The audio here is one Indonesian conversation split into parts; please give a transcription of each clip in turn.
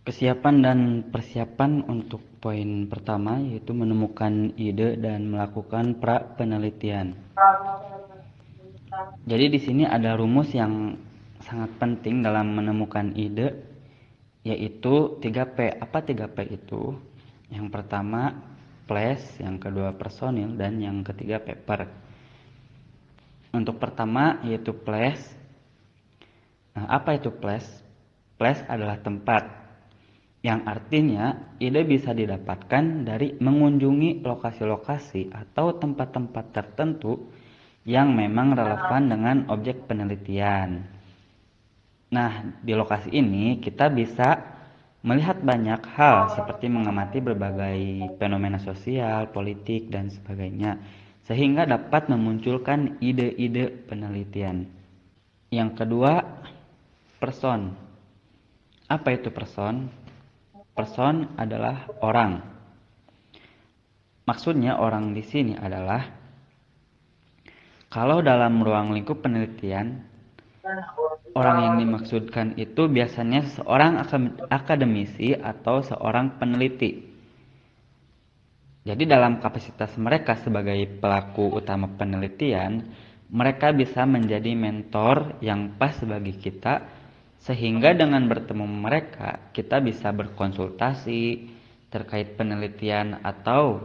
Kesiapan dan persiapan untuk poin pertama yaitu menemukan ide dan melakukan pra-penelitian. Jadi di sini ada rumus yang sangat penting dalam menemukan ide, yaitu 3P. Apa 3P itu? Yang pertama place, yang kedua personil, dan yang ketiga paper. Untuk pertama yaitu place. Nah, apa itu place? Place adalah tempat, yang artinya ide bisa didapatkan dari mengunjungi lokasi-lokasi atau tempat-tempat tertentu yang memang relevan dengan objek penelitian. Nah, di lokasi ini kita bisa melihat banyak hal seperti mengamati berbagai fenomena sosial, politik, dan sebagainya, sehingga dapat memunculkan ide-ide penelitian. Yang kedua, person. Apa itu person? Person adalah orang. Maksudnya orang di sini adalah kalau dalam ruang lingkup penelitian, orang yang dimaksudkan itu biasanya seorang akademisi atau seorang peneliti. Jadi dalam kapasitas mereka sebagai pelaku utama penelitian, mereka bisa menjadi mentor yang pas bagi kita, sehingga dengan bertemu mereka kita bisa berkonsultasi terkait penelitian atau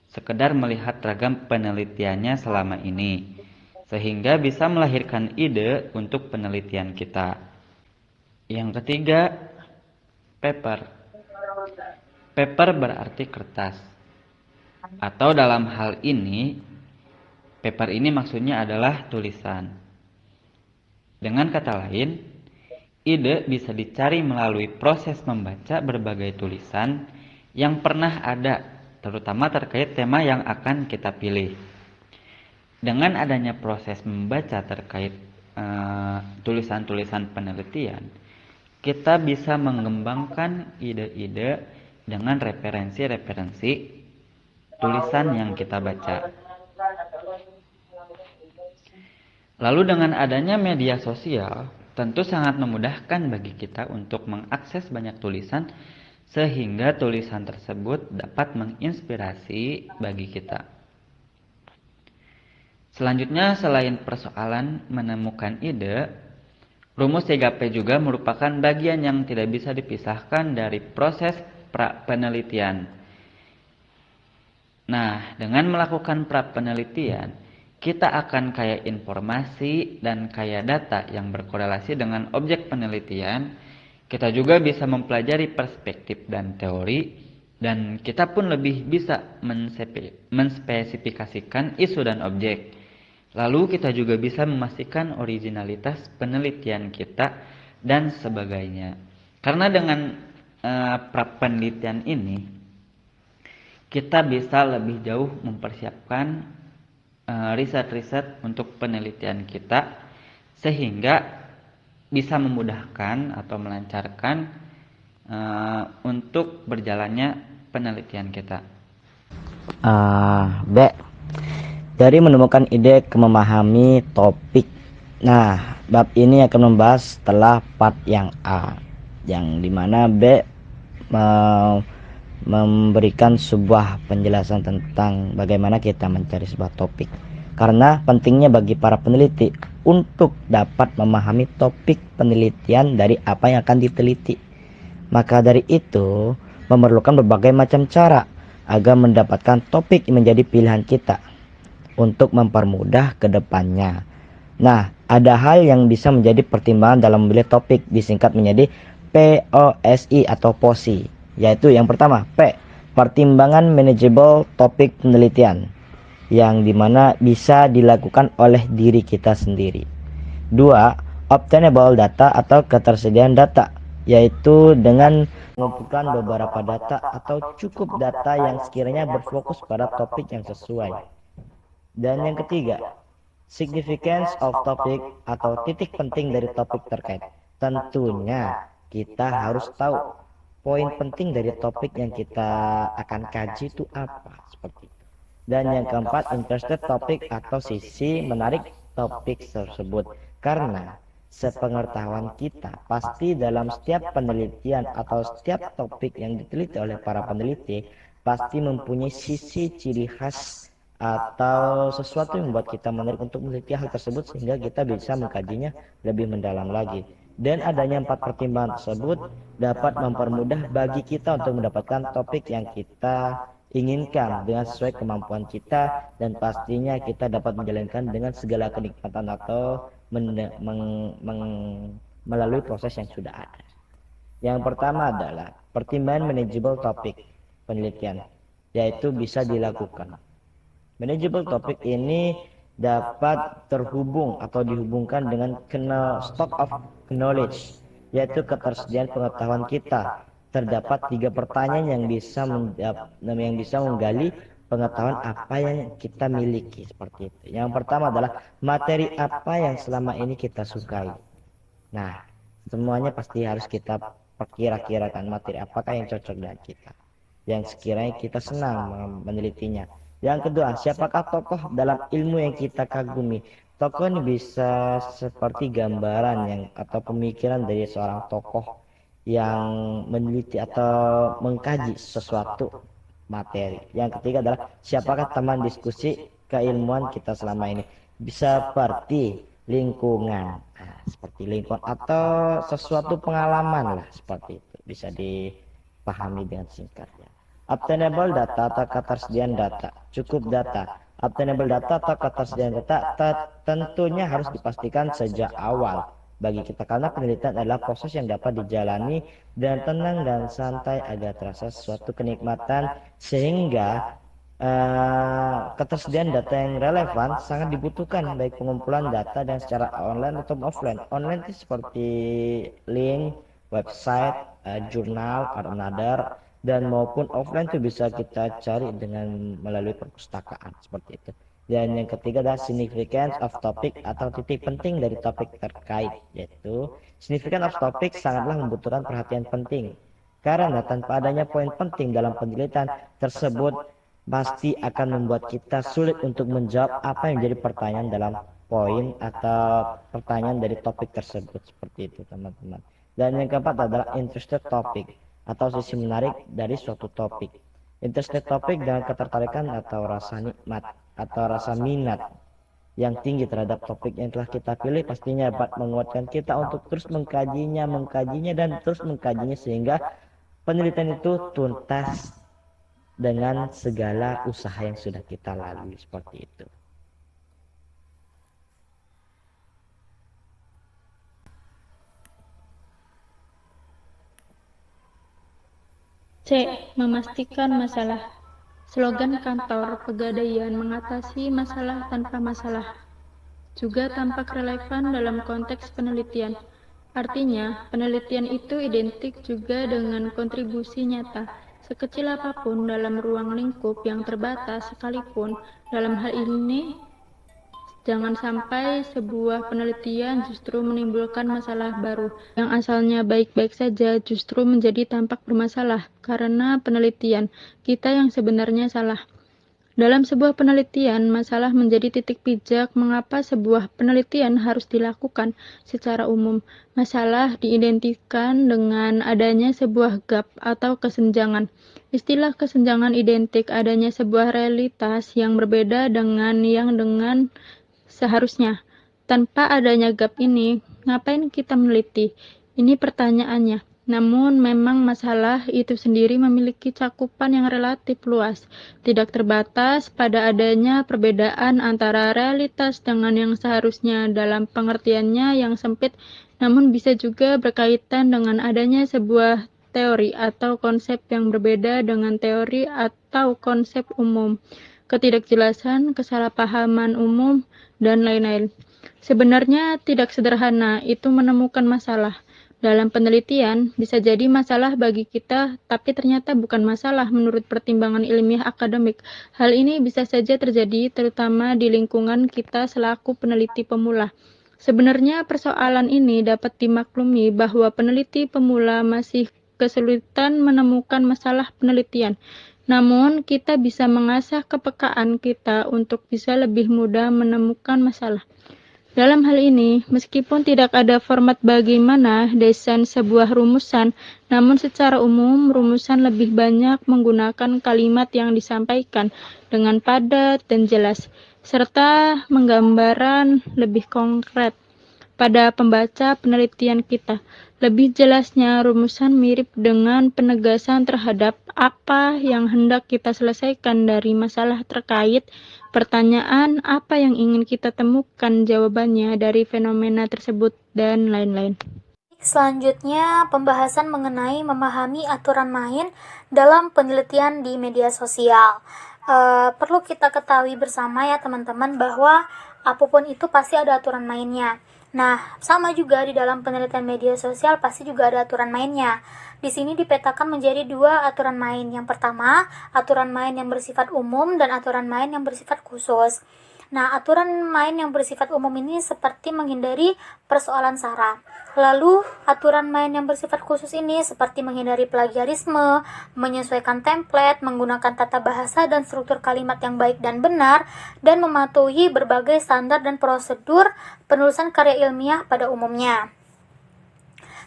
sekedar melihat ragam penelitiannya selama ini, sehingga bisa melahirkan ide untuk penelitian kita. Yang ketiga, paper. Paper berarti kertas. Atau dalam hal ini, paper ini maksudnya adalah tulisan. Dengan kata lain, ide bisa dicari melalui proses membaca berbagai tulisan yang pernah ada, terutama terkait tema yang akan kita pilih. Dengan adanya proses membaca terkait tulisan-tulisan penelitian, kita bisa mengembangkan ide-ide dengan referensi-referensi tulisan yang kita baca. Lalu dengan adanya media sosial, tentu sangat memudahkan bagi kita untuk mengakses banyak tulisan sehingga tulisan tersebut dapat menginspirasi bagi kita. Selanjutnya, selain persoalan menemukan ide, rumus 3P juga merupakan bagian yang tidak bisa dipisahkan dari proses pra-penelitian. Nah, dengan melakukan pra-penelitian, kita akan kaya informasi dan kaya data yang berkorelasi dengan objek penelitian. Kita juga bisa mempelajari perspektif dan teori, dan kita pun lebih bisa menspesifikasikan isu dan objek. Lalu kita juga bisa memastikan originalitas penelitian kita dan sebagainya. Karena dengan pra-penelitian ini, kita bisa lebih jauh mempersiapkan riset-riset untuk penelitian kita, sehingga bisa memudahkan atau melancarkan untuk berjalannya penelitian kita. B. Dari menemukan ide ke memahami topik. Nah, bab ini akan membahas setelah part yang A, yang dimana B memberikan sebuah penjelasan tentang bagaimana kita mencari sebuah topik. Karena pentingnya bagi para peneliti untuk dapat memahami topik penelitian dari apa yang akan diteliti. Maka dari itu, memerlukan berbagai macam cara agar mendapatkan topik yang menjadi pilihan kita untuk mempermudah ke depannya. Nah, ada hal yang bisa menjadi pertimbangan dalam memilih topik, disingkat menjadi POSI atau POSI, yaitu yang pertama, P, pertimbangan manageable topik penelitian, yang dimana bisa dilakukan oleh diri kita sendiri. 2. Obtainable data atau ketersediaan data, yaitu dengan mengumpulkan beberapa data atau cukup data yang sekiranya berfokus pada topik yang sesuai. Dan yang ketiga, significance of topic atau titik penting dari topik terkait. Tentunya kita harus tahu poin penting dari topik yang kita akan kaji itu apa, seperti itu. Dan yang keempat, interested topic atau sisi menarik topik tersebut. Karena sepengetahuan kita, pasti dalam setiap penelitian atau setiap topik yang diteliti oleh para peneliti pasti mempunyai sisi ciri khas atau sesuatu yang membuat kita menarik untuk meneliti hal tersebut sehingga kita bisa mengkajinya lebih mendalam lagi. Dan adanya 4 pertimbangan tersebut dapat mempermudah bagi kita untuk mendapatkan topik yang kita inginkan dengan sesuai kemampuan kita, dan pastinya kita dapat menjalankan dengan segala kenikmatan atau melalui proses yang sudah ada. Yang pertama adalah pertimbangan manageable topik penelitian, yaitu bisa dilakukan. Manageable topik ini dapat terhubung atau dihubungkan dengan stock of knowledge, yaitu ketersediaan pengetahuan kita. Terdapat 3 pertanyaan yang bisa menggali pengetahuan apa yang kita miliki seperti itu. Yang pertama adalah materi apa yang selama ini kita sukai. Nah, semuanya pasti harus kita perkira-kirakan materi apakah yang cocok dengan kita, yang sekiranya kita senang menelitinya. Yang kedua, siapakah tokoh dalam ilmu yang kita kagumi? Tokoh ini bisa seperti gambaran yang atau pemikiran dari seorang tokoh yang meneliti atau mengkaji sesuatu materi. Yang ketiga adalah siapakah teman diskusi keilmuan kita selama ini? Bisa seperti lingkungan, seperti lingkungan atau sesuatu pengalaman lah seperti itu, bisa dipahami dengan singkatnya. Obtainable data atau ketersediaan data, cukup data. Obtainable data atau ketersediaan data tentunya harus dipastikan sejak awal bagi kita, karena penelitian adalah proses yang dapat dijalani dengan tenang dan santai agar terasa suatu kenikmatan, sehingga ketersediaan data yang relevan sangat dibutuhkan baik pengumpulan data dan secara online atau offline. Online itu seperti link, website, jurnal, another, dan maupun offline itu bisa kita cari dengan melalui perpustakaan seperti itu. Dan yang ketiga adalah significance of topic atau titik penting dari topik terkait, yaitu significance of topic sangatlah membutuhkan perhatian penting, karena tanpa adanya poin penting dalam penelitian tersebut pasti akan membuat kita sulit untuk menjawab apa yang menjadi pertanyaan dalam poin atau pertanyaan dari topik tersebut seperti itu teman-teman. Dan yang keempat adalah interested topic atau sisi menarik dari suatu topik. Interested topic dengan ketertarikan atau rasa nikmat atau rasa minat yang tinggi terhadap topik yang telah kita pilih pastinya dapat menguatkan kita untuk terus mengkajinya dan terus mengkajinya sehingga penelitian itu tuntas dengan segala usaha yang sudah kita lalui seperti itu. C. Memastikan masalah. Slogan kantor Pegadaian mengatasi masalah tanpa masalah juga tampak relevan dalam konteks penelitian. Artinya, penelitian itu identik juga dengan kontribusi nyata, sekecil apapun dalam ruang lingkup yang terbatas sekalipun. Dalam hal ini, jangan sampai sebuah penelitian justru menimbulkan masalah baru, yang asalnya baik-baik saja justru menjadi tampak bermasalah karena penelitian kita yang sebenarnya salah. Dalam sebuah penelitian, masalah menjadi titik pijak mengapa sebuah penelitian harus dilakukan secara umum. Masalah diidentikan dengan adanya sebuah gap atau kesenjangan. Istilah kesenjangan identik adanya sebuah realitas yang berbeda dengan seharusnya. Tanpa adanya gap ini, ngapain kita meneliti? Ini pertanyaannya. Namun memang masalah itu sendiri memiliki cakupan yang relatif luas, tidak terbatas pada adanya perbedaan antara realitas dengan yang seharusnya dalam pengertiannya yang sempit, namun bisa juga berkaitan dengan adanya sebuah teori atau konsep yang berbeda dengan teori atau konsep umum, ketidakjelasan, kesalahpahaman umum, dan lain-lain. Sebenarnya tidak sederhana itu menemukan masalah. Dalam penelitian, bisa jadi masalah bagi kita, tapi ternyata bukan masalah menurut pertimbangan ilmiah akademik. Hal ini bisa saja terjadi terutama di lingkungan kita selaku peneliti pemula. Sebenarnya persoalan ini dapat dimaklumi bahwa peneliti pemula masih kesulitan menemukan masalah penelitian. Namun, kita bisa mengasah kepekaan kita untuk bisa lebih mudah menemukan masalah. Dalam hal ini, meskipun tidak ada format bagaimana desain sebuah rumusan, namun secara umum rumusan lebih banyak menggunakan kalimat yang disampaikan dengan padat dan jelas, serta menggambaran lebih konkret pada pembaca penelitian kita. Lebih jelasnya, rumusan mirip dengan penegasan terhadap apa yang hendak kita selesaikan dari masalah terkait pertanyaan, apa yang ingin kita temukan jawabannya dari fenomena tersebut, dan lain-lain. Selanjutnya, pembahasan mengenai memahami aturan main dalam penelitian di media sosial. Perlu kita ketahui bersama ya teman-teman bahwa apapun itu pasti ada aturan mainnya. Nah, sama juga di dalam penelitian media sosial pasti juga ada aturan mainnya. Di sini dipetakan menjadi dua aturan main. Yang pertama, aturan main yang bersifat umum dan aturan main yang bersifat khusus. Nah, aturan main yang bersifat umum ini seperti menghindari persoalan sara. Lalu, aturan main yang bersifat khusus ini seperti menghindari plagiarisme, menyesuaikan template, menggunakan tata bahasa dan struktur kalimat yang baik dan benar, dan mematuhi berbagai standar dan prosedur penulisan karya ilmiah pada umumnya.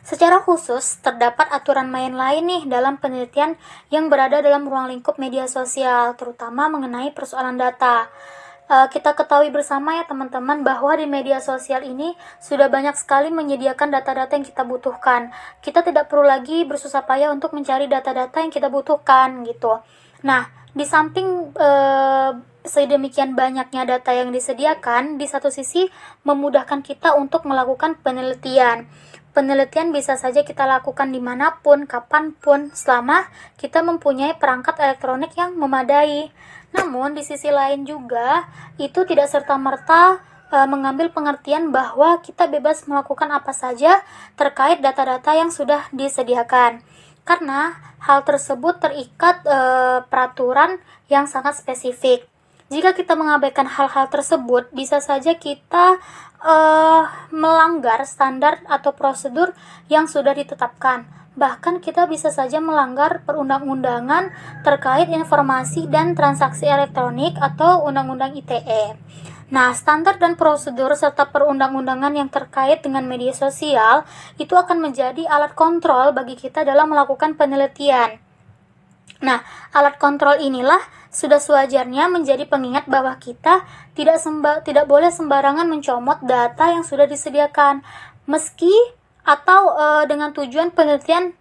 Secara khusus, terdapat aturan main lain nih dalam penelitian yang berada dalam ruang lingkup media sosial, terutama mengenai persoalan data. Kita ketahui bersama ya teman-teman bahwa di media sosial ini sudah banyak sekali menyediakan data-data yang kita butuhkan. Kita tidak perlu lagi bersusah payah untuk mencari data-data yang kita butuhkan gitu. Nah, di samping sedemikian banyaknya data yang disediakan, di satu sisi memudahkan kita untuk melakukan penelitian. Penelitian bisa saja kita lakukan dimanapun, kapanpun, selama kita mempunyai perangkat elektronik yang memadai. Namun, di sisi lain juga, itu tidak serta-merta mengambil pengertian bahwa kita bebas melakukan apa saja terkait data-data yang sudah disediakan. Karena hal tersebut terikat peraturan yang sangat spesifik. Jika kita mengabaikan hal-hal tersebut, bisa saja kita melanggar standar atau prosedur yang sudah ditetapkan. Bahkan kita bisa saja melanggar perundang-undangan terkait informasi dan transaksi elektronik atau Undang-Undang ITE. Nah, standar dan prosedur serta perundang-undangan yang terkait dengan media sosial itu akan menjadi alat kontrol bagi kita dalam melakukan penelitian. Nah, alat kontrol inilah sudah sewajarnya menjadi pengingat bahwa kita tidak boleh sembarangan mencomot data yang sudah disediakan, meski atau dengan tujuan penelitian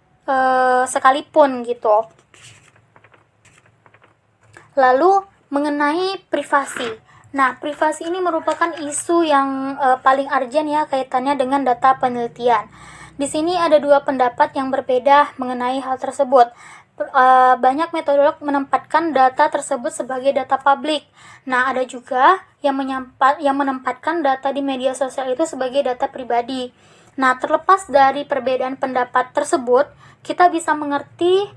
sekalipun gitu. Lalu mengenai privasi. Nah, privasi ini merupakan isu yang paling urgent ya kaitannya dengan data penelitian. Di sini ada dua pendapat yang berbeda mengenai hal tersebut. Banyak metodolog menempatkan data tersebut sebagai data publik. Nah, ada juga yang menempatkan data di media sosial itu sebagai data pribadi. Nah, terlepas dari perbedaan pendapat tersebut, kita bisa mengerti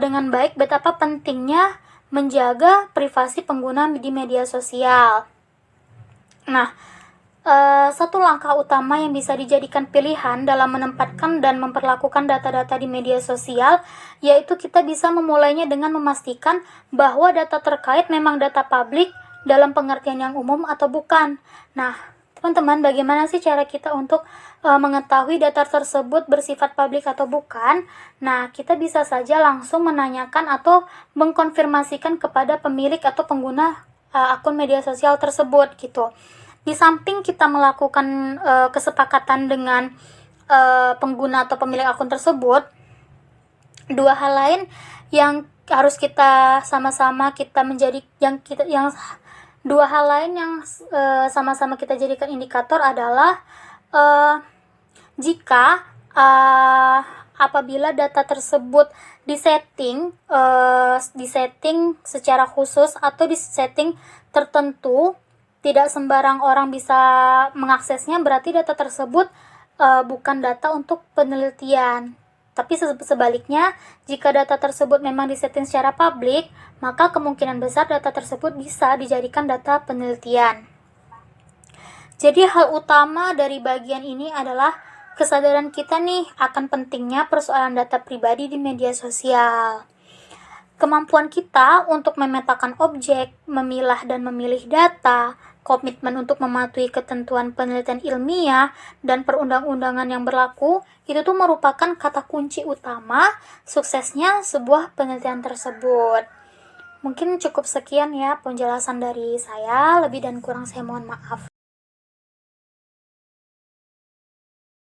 dengan baik betapa pentingnya menjaga privasi pengguna di media sosial. Nah, satu langkah utama yang bisa dijadikan pilihan dalam menempatkan dan memperlakukan data-data di media sosial, yaitu kita bisa memulainya dengan memastikan bahwa data terkait memang data publik dalam pengertian yang umum atau bukan. Nah, teman-teman, bagaimana sih cara kita untuk mengetahui data tersebut bersifat publik atau bukan? Nah, kita bisa saja langsung menanyakan atau mengkonfirmasikan kepada pemilik atau pengguna akun media sosial tersebut gitu. Di samping kita melakukan kesepakatan dengan pengguna atau pemilik akun tersebut, dua hal lain yang harus kita sama-sama kita menjadi dua hal lain yang sama-sama kita jadikan indikator adalah jika apabila data tersebut disetting secara khusus atau disetting tertentu, tidak sembarang orang bisa mengaksesnya, berarti data tersebut bukan data untuk penelitian. Tapi sebaliknya, jika data tersebut memang disetting secara publik, maka kemungkinan besar data tersebut bisa dijadikan data penelitian. Jadi hal utama dari bagian ini adalah kesadaran kita nih akan pentingnya persoalan data pribadi di media sosial. Kemampuan kita untuk memetakan objek, memilah dan memilih data, komitmen untuk mematuhi ketentuan penelitian ilmiah, dan perundang-undangan yang berlaku, itu tuh merupakan kata kunci utama suksesnya sebuah penelitian tersebut. Mungkin cukup sekian ya penjelasan dari saya, lebih dan kurang saya mohon maaf.